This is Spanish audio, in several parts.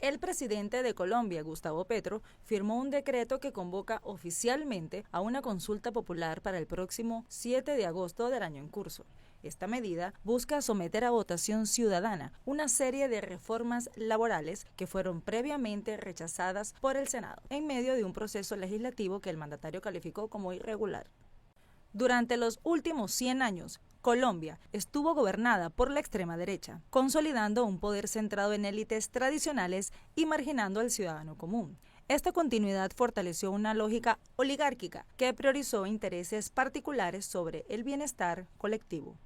El presidente de Colombia, Gustavo Petro, firmó un decreto que convoca oficialmente a una consulta popular para el próximo 7 de agosto del año en curso. Esta medida busca someter a votación ciudadana una serie de reformas laborales que fueron previamente rechazadas por el Senado, en medio de un proceso legislativo que el mandatario calificó como irregular. Durante los últimos 100 años, Colombia estuvo gobernada por la extrema derecha, consolidando un poder centrado en élites tradicionales y marginando al ciudadano común. Esta continuidad fortaleció una lógica oligárquica que priorizó intereses particulares sobre el bienestar colectivo.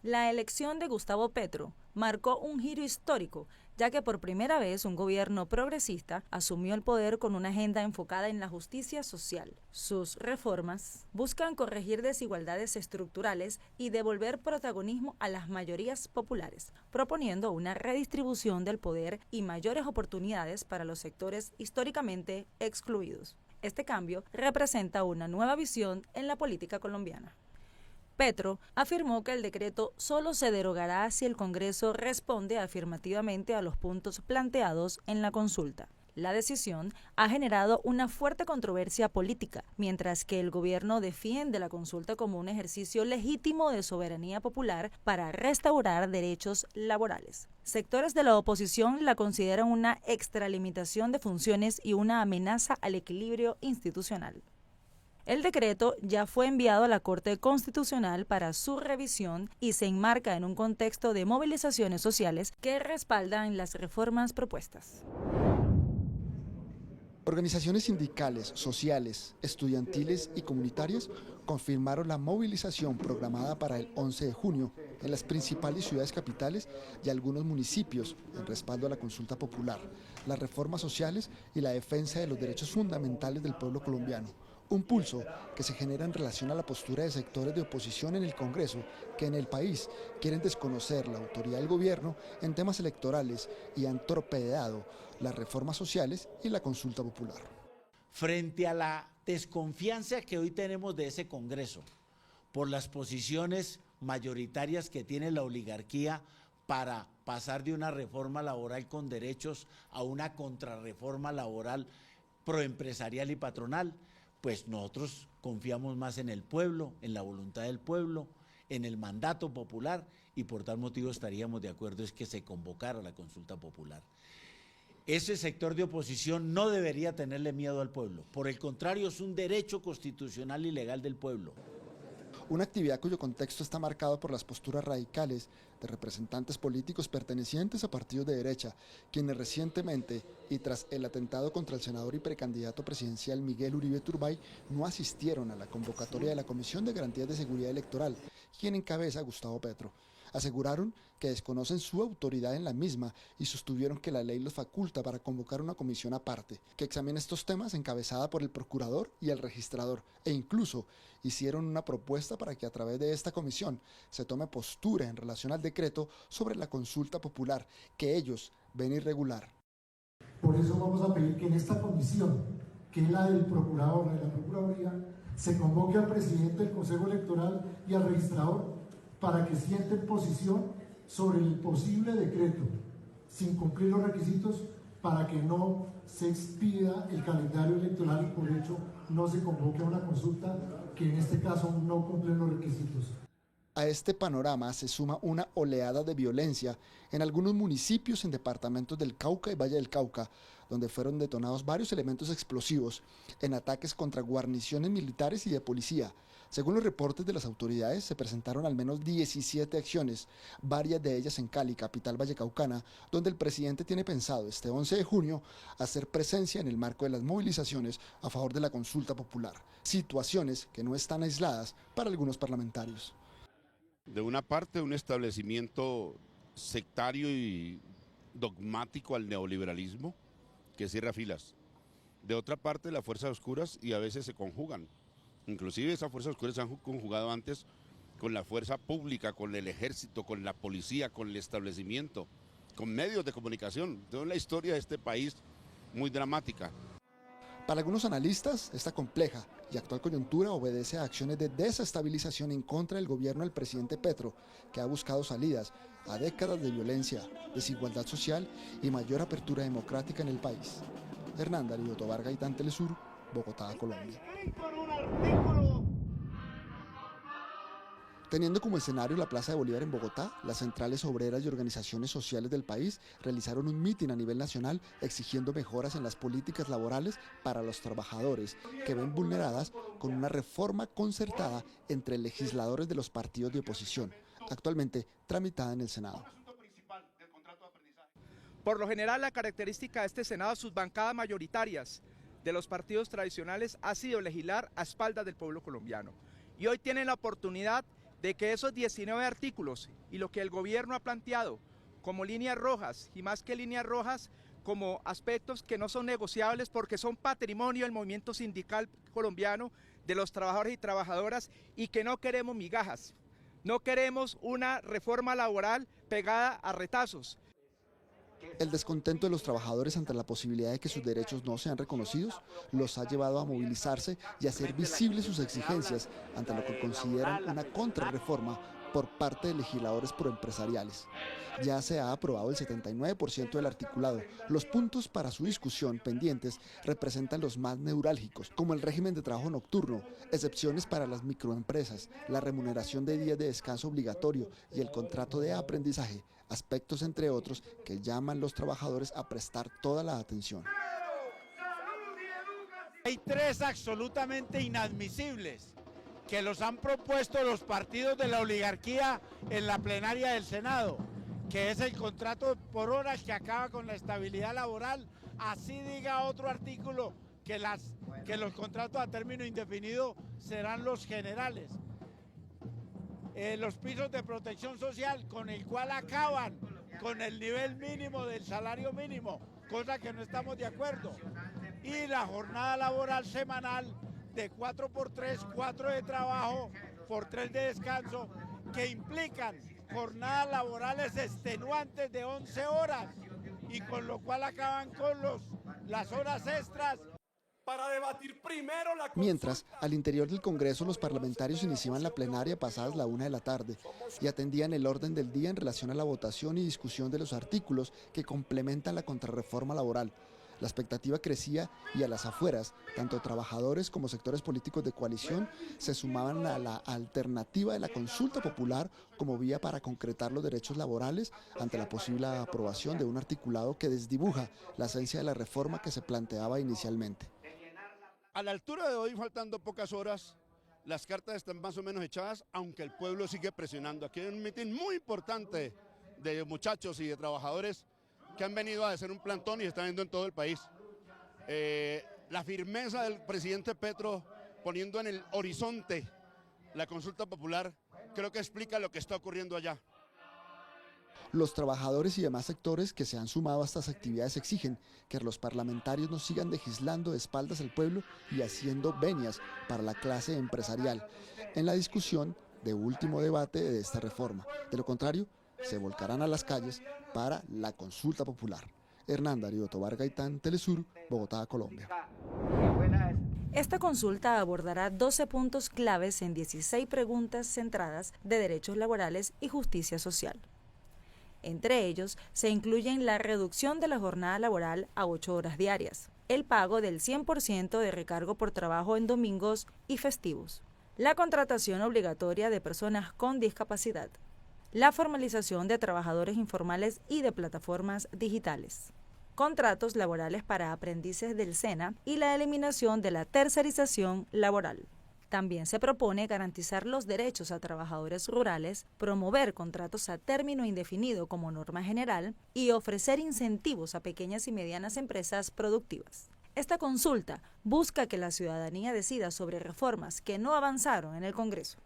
La elección de Gustavo Petro marcó un giro histórico, ya que por primera vez un gobierno progresista asumió el poder con una agenda enfocada en la justicia social. Sus reformas buscan corregir desigualdades estructurales y devolver protagonismo a las mayorías populares, proponiendo una redistribución del poder y mayores oportunidades para los sectores históricamente excluidos. Este cambio representa una nueva visión en la política colombiana. Petro afirmó que el decreto solo se derogará si el Congreso responde afirmativamente a los puntos planteados en la consulta. La decisión ha generado una fuerte controversia política, mientras que el gobierno defiende la consulta como un ejercicio legítimo de soberanía popular para restaurar derechos laborales. Sectores de la oposición la consideran una extralimitación de funciones y una amenaza al equilibrio institucional. El decreto ya fue enviado a la Corte Constitucional para su revisión y se enmarca en un contexto de movilizaciones sociales que respaldan las reformas propuestas. Organizaciones sindicales, sociales, estudiantiles y comunitarias confirmaron la movilización programada para el 11 de junio en las principales ciudades capitales y algunos municipios en respaldo a la consulta popular, las reformas sociales y la defensa de los derechos fundamentales del pueblo colombiano. Un pulso que se genera en relación a la postura de sectores de oposición en el Congreso que en el país quieren desconocer la autoridad del gobierno en temas electorales y han torpedeado las reformas sociales y la consulta popular. Frente a la desconfianza que hoy tenemos de ese Congreso por las posiciones mayoritarias que tiene la oligarquía para pasar de una reforma laboral con derechos a una contrarreforma laboral proempresarial y patronal, pues nosotros confiamos más en el pueblo, en la voluntad del pueblo, en el mandato popular y por tal motivo estaríamos de acuerdo es que se convocara la consulta popular. Ese sector de oposición no debería tenerle miedo al pueblo, por el contrario es un derecho constitucional y legal del pueblo. Una actividad cuyo contexto está marcado por las posturas radicales de representantes políticos pertenecientes a partidos de derecha, quienes recientemente y tras el atentado contra el senador y precandidato presidencial Miguel Uribe Turbay no asistieron a la convocatoria de la Comisión de Garantías de Seguridad Electoral, quien encabeza Gustavo Petro. Aseguraron que desconocen su autoridad en la misma y sostuvieron que la ley los faculta para convocar una comisión aparte, que examine estos temas encabezada por el procurador y el registrador, e incluso hicieron una propuesta para que a través de esta comisión se tome postura en relación al decreto sobre la consulta popular, que ellos ven irregular. Por eso vamos a pedir que en esta comisión, que es la del procurador, de la Procuraduría, se convoque al presidente del Consejo Electoral y al registrador para que sienten posición sobre el posible decreto, sin cumplir los requisitos, para que no se expida el calendario electoral y por hecho no se convoque a una consulta que en este caso no cumple los requisitos. A este panorama se suma una oleada de violencia en algunos municipios en departamentos del Cauca y Valle del Cauca, donde fueron detonados varios elementos explosivos en ataques contra guarniciones militares y de policía. Según los reportes de las autoridades, se presentaron al menos 17 acciones, varias de ellas en Cali, capital vallecaucana, donde el presidente tiene pensado este 11 de junio hacer presencia en el marco de las movilizaciones a favor de la consulta popular. Situaciones que no están aisladas para algunos parlamentarios. De una parte, un establecimiento sectario y dogmático al neoliberalismo que cierra filas. De otra parte, las fuerzas oscuras y a veces se conjugan. Inclusive esas fuerzas oscuras se han conjugado antes con la fuerza pública, con el ejército, con la policía, con el establecimiento, con medios de comunicación. Toda la historia de este país muy dramática. Para algunos analistas, esta compleja y actual coyuntura obedece a acciones de desestabilización en contra del gobierno del presidente Petro, que ha buscado salidas a décadas de violencia, desigualdad social y mayor apertura democrática en el país. Hernán Darío Tobar Gaitán, Telesur, Bogotá, Colombia. Teniendo como escenario la Plaza de Bolívar en Bogotá, las centrales obreras y organizaciones sociales del país realizaron un mitin a nivel nacional exigiendo mejoras en las políticas laborales para los trabajadores, que ven vulneradas con una reforma concertada entre legisladores de los partidos de oposición, actualmente tramitada en el Senado. Por lo general, la característica de este Senado, sus bancadas mayoritarias de los partidos tradicionales, ha sido legislar a espaldas del pueblo colombiano. Y hoy tienen la oportunidad de que esos 19 artículos y lo que el gobierno ha planteado como líneas rojas, y más que líneas rojas, como aspectos que no son negociables porque son patrimonio del movimiento sindical colombiano, de los trabajadores y trabajadoras, y que no queremos migajas, no queremos una reforma laboral pegada a retazos. El descontento de los trabajadores ante la posibilidad de que sus derechos no sean reconocidos los ha llevado a movilizarse y a hacer visibles sus exigencias ante lo que consideran una contrarreforma por parte de legisladores proempresariales. Ya se ha aprobado el 79% del articulado. Los puntos para su discusión pendientes representan los más neurálgicos, como el régimen de trabajo nocturno, excepciones para las microempresas, la remuneración de días de descanso obligatorio y el contrato de aprendizaje, aspectos entre otros que llaman los trabajadores a prestar toda la atención. Hay tres absolutamente inadmisibles que los han propuesto los partidos de la oligarquía en la plenaria del Senado, que es el contrato por horas que acaba con la estabilidad laboral. Así diga otro artículo que los contratos a término indefinido serán los generales. Los pisos de protección social, con el cual acaban con el nivel mínimo del salario mínimo, cosa que no estamos de acuerdo. Y la jornada laboral semanal de 4x3, 4 de trabajo, por 3 de descanso, que implican jornadas laborales extenuantes de 11 horas, y con lo cual acaban con las horas extras. Para debatir primero la... Mientras, al interior del Congreso, los parlamentarios iniciaban la plenaria pasadas la 1 de la tarde y atendían el orden del día en relación a la votación y discusión de los artículos que complementan la contrarreforma laboral. La expectativa crecía y a las afueras, tanto trabajadores como sectores políticos de coalición se sumaban a la alternativa de la consulta popular como vía para concretar los derechos laborales ante la posible aprobación de un articulado que desdibuja la esencia de la reforma que se planteaba inicialmente. A la altura de hoy, faltando pocas horas, las cartas están más o menos echadas, aunque el pueblo sigue presionando. Aquí hay un mitin muy importante de muchachos y de trabajadores que han venido a hacer un plantón y se están viendo en todo el país. La firmeza del presidente Petro poniendo en el horizonte la consulta popular, creo que explica lo que está ocurriendo allá. Los trabajadores y demás sectores que se han sumado a estas actividades exigen que los parlamentarios no sigan legislando de espaldas al pueblo y haciendo venias para la clase empresarial en la discusión de último debate de esta reforma. De lo contrario, se volcarán a las calles para la consulta popular. Hernán Darío Tobar Gaitán, Telesur, Bogotá, Colombia. Esta consulta abordará 12 puntos claves en 16 preguntas centradas de derechos laborales y justicia social. Entre ellos se incluyen la reducción de la jornada laboral a 8 horas diarias, el pago del 100% de recargo por trabajo en domingos y festivos, la contratación obligatoria de personas con discapacidad, la formalización de trabajadores informales y de plataformas digitales, contratos laborales para aprendices del SENA y la eliminación de la tercerización laboral. También se propone garantizar los derechos a trabajadores rurales, promover contratos a término indefinido como norma general y ofrecer incentivos a pequeñas y medianas empresas productivas. Esta consulta busca que la ciudadanía decida sobre reformas que no avanzaron en el Congreso.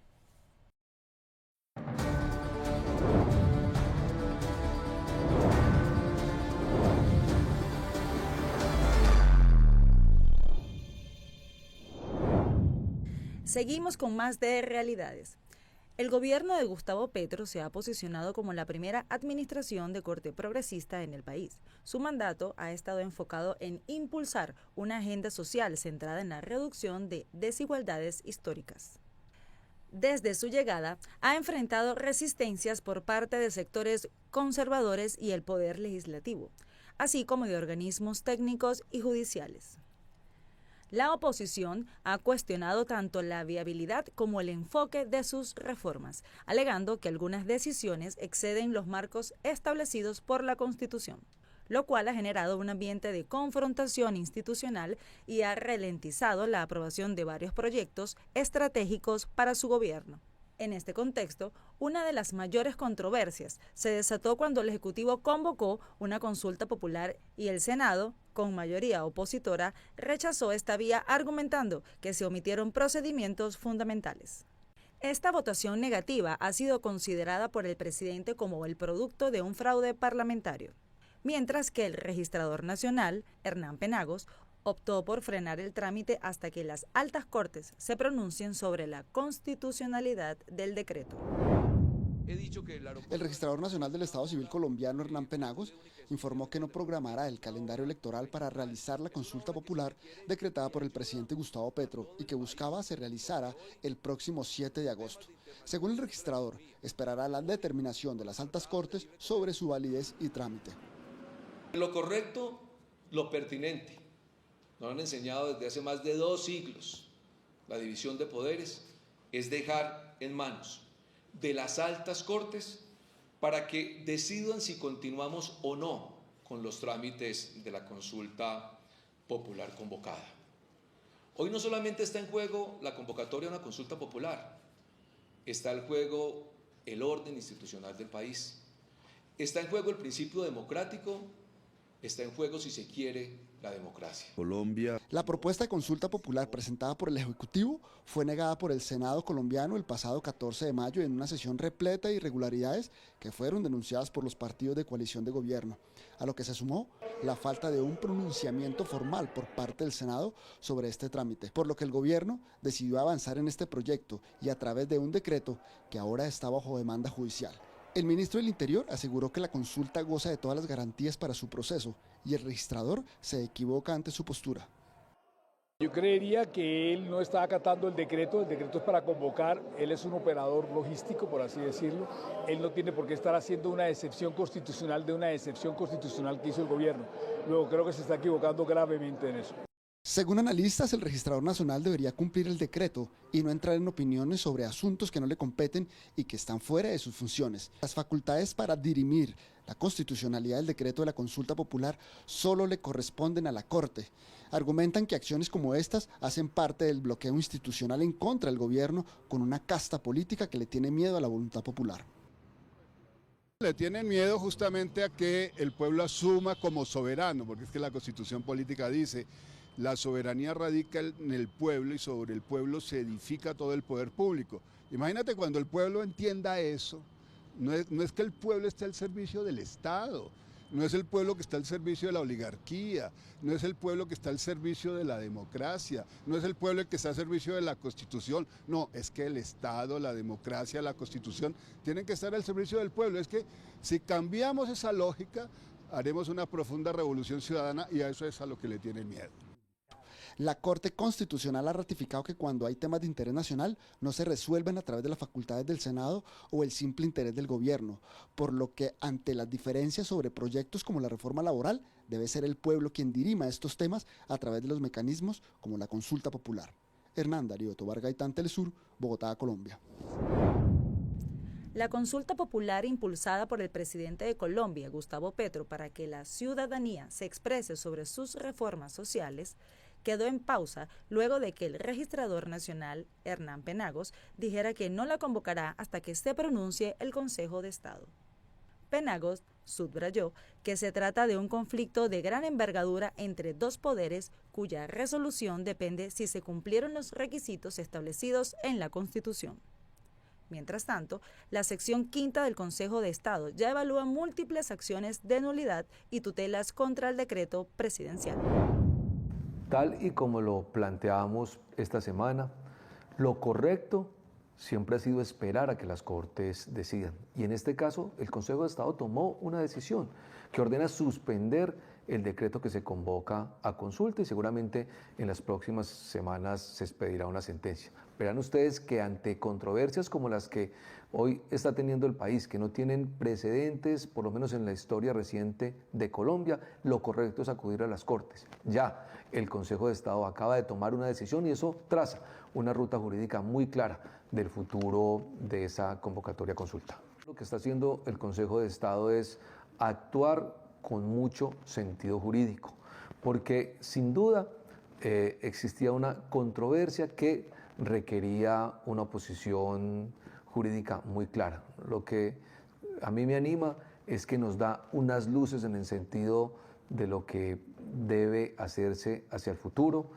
Seguimos con más de realidades. El gobierno de Gustavo Petro se ha posicionado como la primera administración de corte progresista en el país. Su mandato ha estado enfocado en impulsar una agenda social centrada en la reducción de desigualdades históricas. Desde su llegada, ha enfrentado resistencias por parte de sectores conservadores y el poder legislativo, así como de organismos técnicos y judiciales. La oposición ha cuestionado tanto la viabilidad como el enfoque de sus reformas, alegando que algunas decisiones exceden los marcos establecidos por la Constitución, lo cual ha generado un ambiente de confrontación institucional y ha ralentizado la aprobación de varios proyectos estratégicos para su gobierno. En este contexto, una de las mayores controversias se desató cuando el Ejecutivo convocó una consulta popular y el Senado, con mayoría opositora, rechazó esta vía argumentando que se omitieron procedimientos fundamentales. Esta votación negativa ha sido considerada por el presidente como el producto de un fraude parlamentario, mientras que el registrador nacional, Hernán Penagos, optó por frenar el trámite hasta que las altas cortes se pronuncien sobre la constitucionalidad del decreto. El registrador nacional del Estado Civil colombiano, Hernán Penagos, informó que no programará el calendario electoral para realizar la consulta popular decretada por el presidente Gustavo Petro y que buscaba se realizara el próximo 7 de agosto. Según el registrador, esperará la determinación de las altas cortes sobre su validez y trámite. Lo correcto, lo pertinente. Nos han enseñado desde hace más de 2 siglos. La división de poderes es dejar en manos de las altas cortes para que decidan si continuamos o no con los trámites de la consulta popular convocada. Hoy no solamente está en juego la convocatoria a una consulta popular, está en juego el orden institucional del país, está en juego el principio democrático, está en juego, si se quiere, la democracia. Colombia. La propuesta de consulta popular presentada por el Ejecutivo fue negada por el Senado colombiano el pasado 14 de mayo en una sesión repleta de irregularidades que fueron denunciadas por los partidos de coalición de gobierno, a lo que se sumó la falta de un pronunciamiento formal por parte del Senado sobre este trámite, por lo que el gobierno decidió avanzar en este proyecto y a través de un decreto que ahora está bajo demanda judicial. El ministro del Interior aseguró que la consulta goza de todas las garantías para su proceso y el registrador se equivoca ante su postura. Yo creería que él no está acatando el decreto es para convocar, él es un operador logístico, por así decirlo, él no tiene por qué estar haciendo una excepción constitucional de una excepción constitucional que hizo el gobierno. Luego creo que se está equivocando gravemente en eso. Según analistas, el registrador nacional debería cumplir el decreto y no entrar en opiniones sobre asuntos que no le competen y que están fuera de sus funciones. Las facultades para dirimir la constitucionalidad del decreto de la consulta popular solo le corresponden a la Corte. Argumentan que acciones como estas hacen parte del bloqueo institucional en contra del gobierno con una casta política que le tiene miedo a la voluntad popular. Le tienen miedo justamente a que el pueblo asuma como soberano, porque es que la Constitución política dice: la soberanía radica en el pueblo y sobre el pueblo se edifica todo el poder público. Imagínate cuando el pueblo entienda eso, no es que el pueblo esté al servicio del Estado, no es el pueblo que está al servicio de la oligarquía, no es el pueblo que está al servicio de la democracia, no es el pueblo el que está al servicio de la Constitución, no, es que el Estado, la democracia, la Constitución tienen que estar al servicio del pueblo. Es que si cambiamos esa lógica, haremos una profunda revolución ciudadana y a eso es a lo que le tienen miedo. La Corte Constitucional ha ratificado que cuando hay temas de interés nacional no se resuelven a través de las facultades del Senado o el simple interés del gobierno, por lo que ante las diferencias sobre proyectos como la reforma laboral, debe ser el pueblo quien dirima estos temas a través de los mecanismos como la consulta popular. Hernán Darío Tobar Gaitán, Telesur, Bogotá, Colombia. La consulta popular impulsada por el presidente de Colombia, Gustavo Petro, para que la ciudadanía se exprese sobre sus reformas sociales, quedó en pausa luego de que el registrador nacional, Hernán Penagos, dijera que no la convocará hasta que se pronuncie el Consejo de Estado. Penagos subrayó que se trata de un conflicto de gran envergadura entre dos poderes cuya resolución depende si se cumplieron los requisitos establecidos en la Constitución. Mientras tanto, la sección quinta del Consejo de Estado ya evalúa múltiples acciones de nulidad y tutelas contra el decreto presidencial. Tal y como lo planteamos esta semana, lo correcto siempre ha sido esperar a que las Cortes decidan. Y en este caso, el Consejo de Estado tomó una decisión que ordena suspender el decreto que se convoca a consulta y seguramente en las próximas semanas se expedirá una sentencia. Verán ustedes que ante controversias como las que hoy está teniendo el país, que no tienen precedentes, por lo menos en la historia reciente de Colombia, lo correcto es acudir a las Cortes. Ya el Consejo de Estado acaba de tomar una decisión y eso traza una ruta jurídica muy clara del futuro de esa convocatoria a consulta. Lo que está haciendo el Consejo de Estado es actuar con mucho sentido jurídico, porque sin duda existía una controversia que requería una posición jurídica muy clara. Lo que a mí me anima es que nos da unas luces en el sentido de lo que debe hacerse hacia el futuro.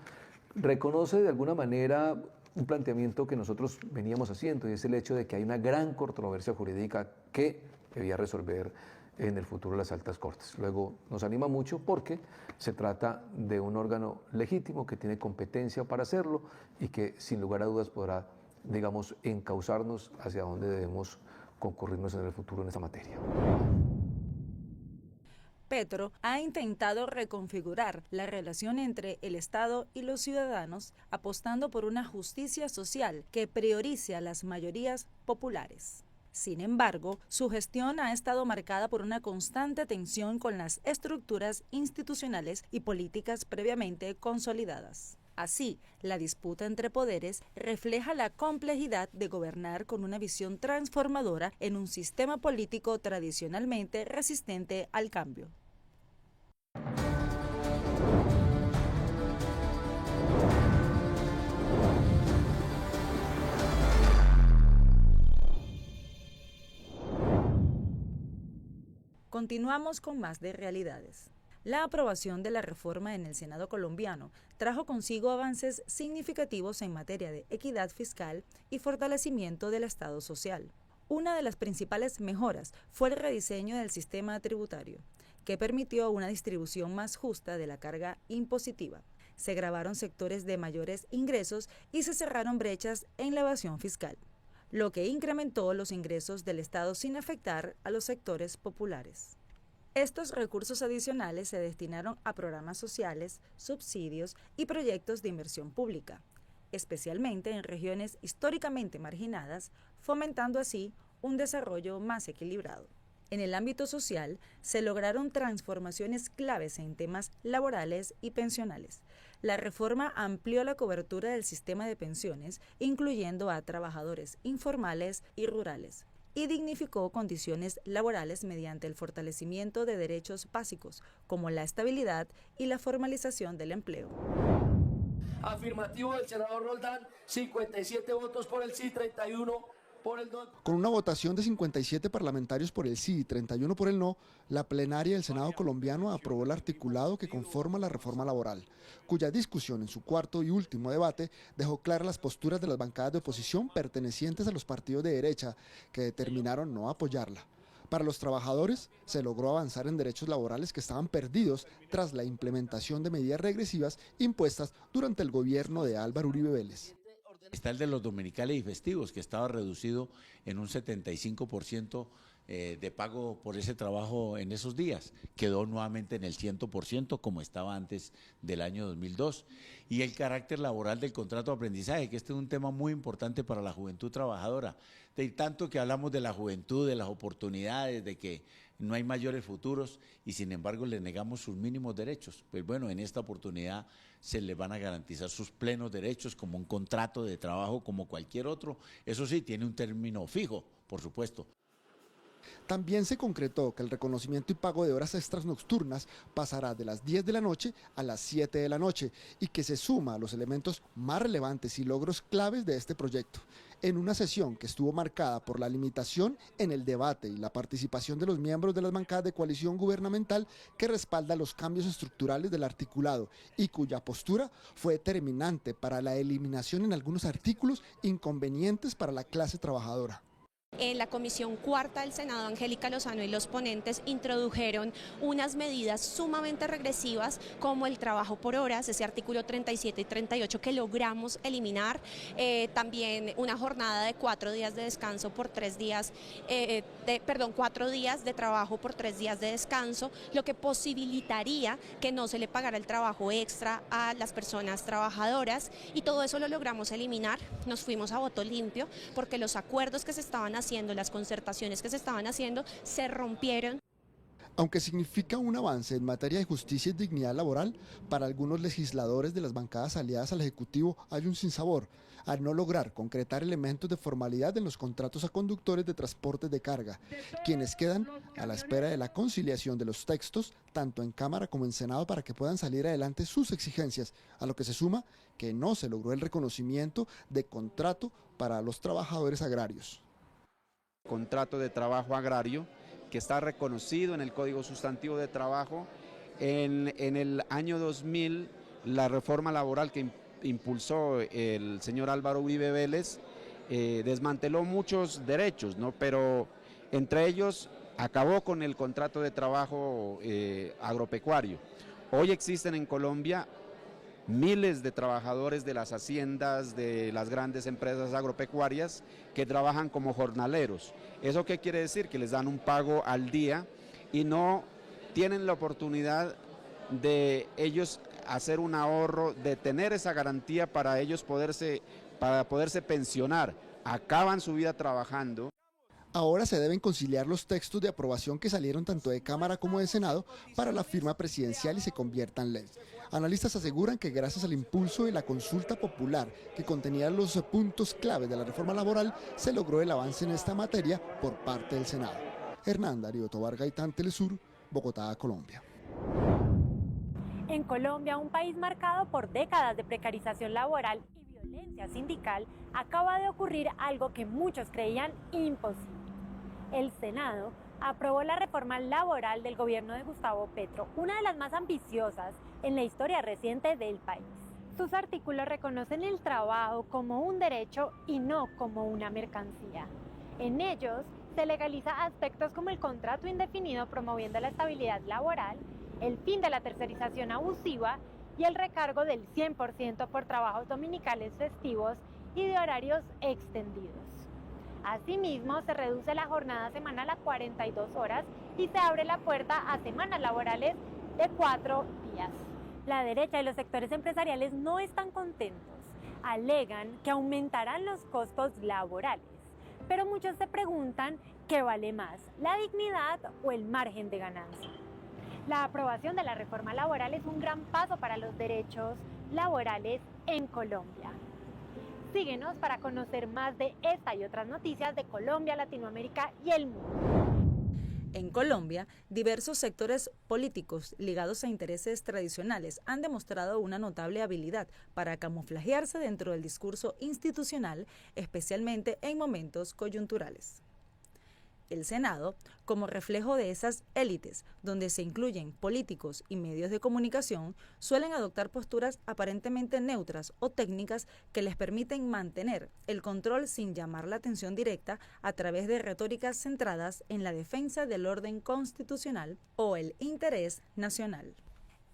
Reconoce de alguna manera un planteamiento que nosotros veníamos haciendo y es el hecho de que hay una gran controversia jurídica que debía resolver en el futuro las altas cortes. Luego nos anima mucho porque se trata de un órgano legítimo que tiene competencia para hacerlo y que sin lugar a dudas podrá, digamos, encauzarnos hacia dónde debemos concurrirnos en el futuro en esta materia. Petro ha intentado reconfigurar la relación entre el Estado y los ciudadanos, apostando por una justicia social que priorice a las mayorías populares. Sin embargo, su gestión ha estado marcada por una constante tensión con las estructuras institucionales y políticas previamente consolidadas. Así, la disputa entre poderes refleja la complejidad de gobernar con una visión transformadora en un sistema político tradicionalmente resistente al cambio. Continuamos con más de realidades. La aprobación de la reforma en el Senado colombiano trajo consigo avances significativos en materia de equidad fiscal y fortalecimiento del Estado social. Una de las principales mejoras fue el rediseño del sistema tributario, que permitió una distribución más justa de la carga impositiva. Se gravaron sectores de mayores ingresos y se cerraron brechas en la evasión fiscal, lo que incrementó los ingresos del Estado sin afectar a los sectores populares. Estos recursos adicionales se destinaron a programas sociales, subsidios y proyectos de inversión pública, especialmente en regiones históricamente marginadas, fomentando así un desarrollo más equilibrado. En el ámbito social, se lograron transformaciones claves en temas laborales y pensionales. La reforma amplió la cobertura del sistema de pensiones, incluyendo a trabajadores informales y rurales, y dignificó condiciones laborales mediante el fortalecimiento de derechos básicos, como la estabilidad y la formalización del empleo. Afirmativo del senador Roldán, 57 votos por el sí, 31 por el no. Con una votación de 57 parlamentarios por el sí y 31 por el no, la plenaria del Senado colombiano aprobó el articulado que conforma la reforma laboral, cuya discusión en su cuarto y último debate dejó claras las posturas de las bancadas de oposición pertenecientes a los partidos de derecha, que determinaron no apoyarla. Para los trabajadores, se logró avanzar en derechos laborales que estaban perdidos tras la implementación de medidas regresivas impuestas durante el gobierno de Álvaro Uribe Vélez. Está el de los dominicales y festivos, que estaba reducido en un 75% de pago por ese trabajo en esos días. Quedó nuevamente en el 100% como estaba antes del año 2002. Y el carácter laboral del contrato de aprendizaje, que este es un tema muy importante para la juventud trabajadora. De tanto que hablamos de la juventud, de las oportunidades, de que no hay mayores futuros y sin embargo le negamos sus mínimos derechos. Pues bueno, en esta oportunidad se le van a garantizar sus plenos derechos como un contrato de trabajo como cualquier otro. Eso sí, tiene un término fijo, por supuesto. También se concretó que el reconocimiento y pago de horas extras nocturnas pasará de las 10 de la noche a las 7 de la noche y que se suma a los elementos más relevantes y logros claves de este proyecto, en una sesión que estuvo marcada por la limitación en el debate y la participación de los miembros de las bancadas de coalición gubernamental que respalda los cambios estructurales del articulado y cuya postura fue determinante para la eliminación en algunos artículos inconvenientes para la clase trabajadora. En la Comisión Cuarta del Senado, Angélica Lozano y los ponentes introdujeron unas medidas sumamente regresivas como el trabajo por horas, ese artículo 37 y 38 que logramos eliminar, también una jornada de 4 días de descanso por 3 días, 4 días de trabajo por 3 días de descanso, lo que posibilitaría que no se le pagara el trabajo extra a las personas trabajadoras, y todo eso lo logramos eliminar. Nos fuimos a voto limpio porque los acuerdos que se estaban haciendo, las concertaciones que se estaban haciendo, se rompieron. Aunque significa un avance en materia de justicia y dignidad laboral, para algunos legisladores de las bancadas aliadas al Ejecutivo hay un sinsabor al no lograr concretar elementos de formalidad en los contratos a conductores de transporte de carga, quienes quedan a la espera de la conciliación de los textos, tanto en Cámara como en Senado, para que puedan salir adelante sus exigencias, a lo que se suma que no se logró el reconocimiento de contrato para los trabajadores agrarios. Contrato de trabajo agrario que está reconocido en el Código Sustantivo de Trabajo. En el año 2000, la reforma laboral que impulsó el señor Álvaro Uribe Vélez desmanteló muchos derechos, ¿no? Pero entre ellos acabó con el contrato de trabajo agropecuario. Hoy existen en Colombia miles de trabajadores de las haciendas, de las grandes empresas agropecuarias que trabajan como jornaleros. ¿Eso qué quiere decir? Que les dan un pago al día y no tienen la oportunidad de ellos hacer un ahorro, de tener esa garantía para ellos para poderse pensionar. Acaban su vida trabajando. Ahora se deben conciliar los textos de aprobación que salieron tanto de Cámara como de Senado para la firma presidencial y se conviertan en ley. Analistas aseguran que gracias al impulso de la consulta popular que contenía los puntos clave de la reforma laboral, se logró el avance en esta materia por parte del Senado. Hernán Darío Tobar Gaitán, Telesur, Bogotá, Colombia. En Colombia, un país marcado por décadas de precarización laboral y violencia sindical, acaba de ocurrir algo que muchos creían imposible. El Senado aprobó la reforma laboral del gobierno de Gustavo Petro, una de las más ambiciosas en la historia reciente del país. Sus artículos reconocen el trabajo como un derecho y no como una mercancía. En ellos se legaliza aspectos como el contrato indefinido promoviendo la estabilidad laboral, el fin de la tercerización abusiva y el recargo del 100% por trabajos dominicales festivos y de horarios extendidos. Asimismo, se reduce la jornada semanal a 42 horas y se abre la puerta a semanas laborales de 4 días. La derecha y los sectores empresariales no están contentos. Alegan que aumentarán los costos laborales. Pero muchos se preguntan qué vale más, la dignidad o el margen de ganancia. La aprobación de la reforma laboral es un gran paso para los derechos laborales en Colombia. Síguenos para conocer más de esta y otras noticias de Colombia, Latinoamérica y el mundo. En Colombia, diversos sectores políticos ligados a intereses tradicionales han demostrado una notable habilidad para camuflajearse dentro del discurso institucional, especialmente en momentos coyunturales. El Senado, como reflejo de esas élites, donde se incluyen políticos y medios de comunicación, suelen adoptar posturas aparentemente neutras o técnicas que les permiten mantener el control sin llamar la atención directa a través de retóricas centradas en la defensa del orden constitucional o el interés nacional.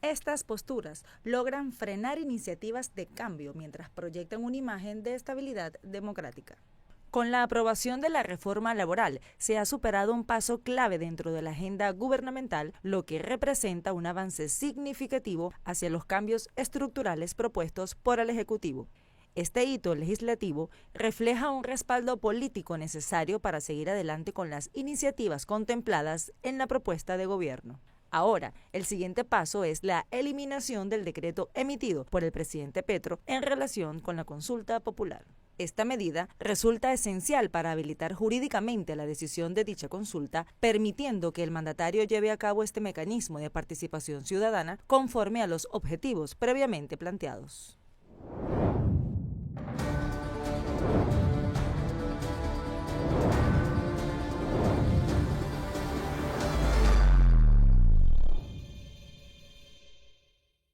Estas posturas logran frenar iniciativas de cambio mientras proyectan una imagen de estabilidad democrática. Con la aprobación de la reforma laboral, se ha superado un paso clave dentro de la agenda gubernamental, lo que representa un avance significativo hacia los cambios estructurales propuestos por el Ejecutivo. Este hito legislativo refleja un respaldo político necesario para seguir adelante con las iniciativas contempladas en la propuesta de gobierno. Ahora, el siguiente paso es la eliminación del decreto emitido por el presidente Petro en relación con la consulta popular. Esta medida resulta esencial para habilitar jurídicamente la decisión de dicha consulta, permitiendo que el mandatario lleve a cabo este mecanismo de participación ciudadana conforme a los objetivos previamente planteados.